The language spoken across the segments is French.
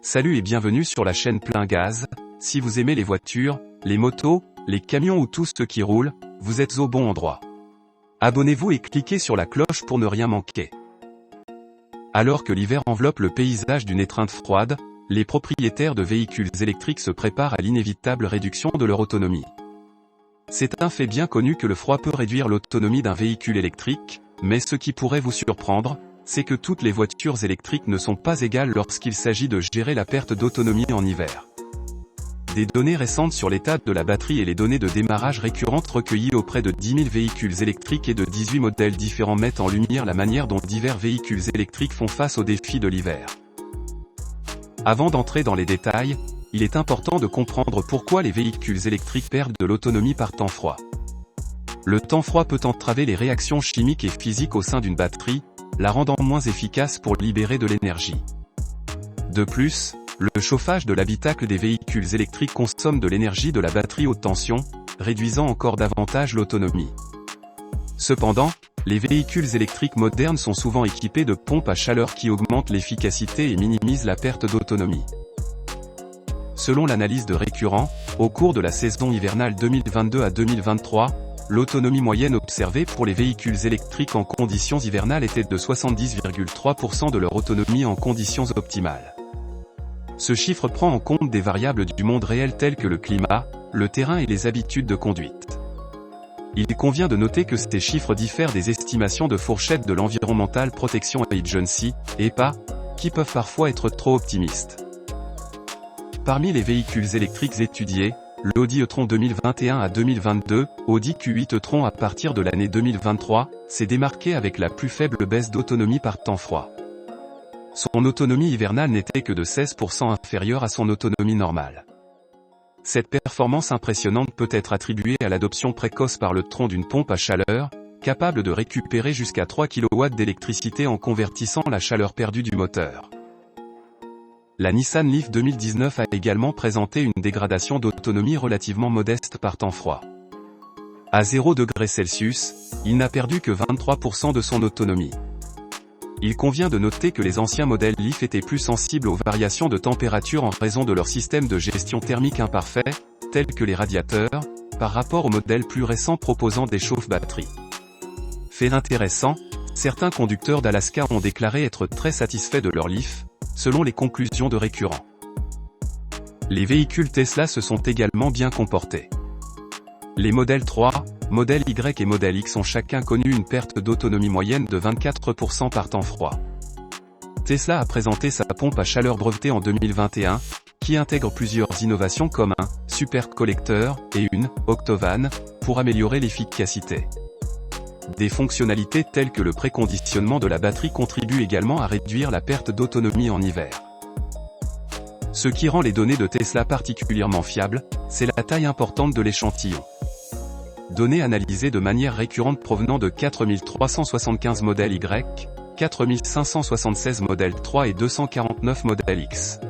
Salut et bienvenue sur la chaîne Plein Gaz. Si vous aimez les voitures, les motos, les camions ou tout ce qui roule, vous êtes au bon endroit. Abonnez-vous et cliquez sur la cloche pour ne rien manquer. Alors que l'hiver enveloppe le paysage d'une étreinte froide, les propriétaires de véhicules électriques se préparent à l'inévitable réduction de leur autonomie. C'est un fait bien connu que le froid peut réduire l'autonomie d'un véhicule électrique, mais ce qui pourrait vous surprendre, c'est que toutes les voitures électriques ne sont pas égales lorsqu'il s'agit de gérer la perte d'autonomie en hiver. Des données récentes sur l'état de la batterie et les données de démarrage récurrentes recueillies auprès de 10 000 véhicules électriques et de 18 modèles différents mettent en lumière la manière dont divers véhicules électriques font face aux défis de l'hiver. Avant d'entrer dans les détails, il est important de comprendre pourquoi les véhicules électriques perdent de l'autonomie par temps froid. Le temps froid peut entraver les réactions chimiques et physiques au sein d'une batterie, la rendant moins efficace pour libérer de l'énergie. De plus, le chauffage de l'habitacle des véhicules électriques consomme de l'énergie de la batterie haute tension, réduisant encore davantage l'autonomie. Cependant, les véhicules électriques modernes sont souvent équipés de pompes à chaleur qui augmentent l'efficacité et minimisent la perte d'autonomie. Selon l'analyse de Récurrent, au cours de la saison hivernale 2022 à 2023, l'autonomie moyenne observée pour les véhicules électriques en conditions hivernales était de 70,3% de leur autonomie en conditions optimales. Ce chiffre prend en compte des variables du monde réel telles que le climat, le terrain et les habitudes de conduite. Il convient de noter que ces chiffres diffèrent des estimations de fourchette de l'Environmental Protection Agency, EPA, qui peuvent parfois être trop optimistes. Parmi les véhicules électriques étudiés, l'Audi e-tron 2021 à 2022, Audi Q8 e-tron à partir de l'année 2023, s'est démarqué avec la plus faible baisse d'autonomie par temps froid. Son autonomie hivernale n'était que de 16% inférieure à son autonomie normale. Cette performance impressionnante peut être attribuée à l'adoption précoce par le tronc d'une pompe à chaleur, capable de récupérer jusqu'à 3 kW d'électricité en convertissant la chaleur perdue du moteur. La Nissan Leaf 2019 a également présenté une dégradation d'autonomie relativement modeste par temps froid. À 0°C, il n'a perdu que 23% de son autonomie. Il convient de noter que les anciens modèles Leaf étaient plus sensibles aux variations de température en raison de leur système de gestion thermique imparfait, tels que les radiateurs, par rapport aux modèles plus récents proposant des chauffe-batteries. Fait intéressant, certains conducteurs d'Alaska ont déclaré être très satisfaits de leur Leaf, selon les conclusions de Récurrent. Les véhicules Tesla se sont également bien comportés. Les modèles 3, modèle Y et modèle X ont chacun connu une perte d'autonomie moyenne de 24% par temps froid. Tesla a présenté sa pompe à chaleur brevetée en 2021, qui intègre plusieurs innovations comme un supercollecteur et une octovane, pour améliorer l'efficacité. Des fonctionnalités telles que le préconditionnement de la batterie contribuent également à réduire la perte d'autonomie en hiver. Ce qui rend les données de Tesla particulièrement fiables, c'est la taille importante de l'échantillon. Données analysées de manière récurrente provenant de 4375 modèles Y, 4576 modèles 3 et 249 modèles X.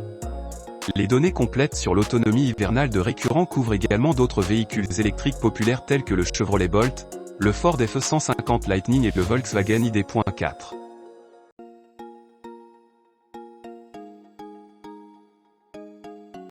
Les données complètes sur l'autonomie hivernale de Récurrent couvrent également d'autres véhicules électriques populaires tels que le Chevrolet Bolt, le Ford F-150 Lightning et le Volkswagen ID.4.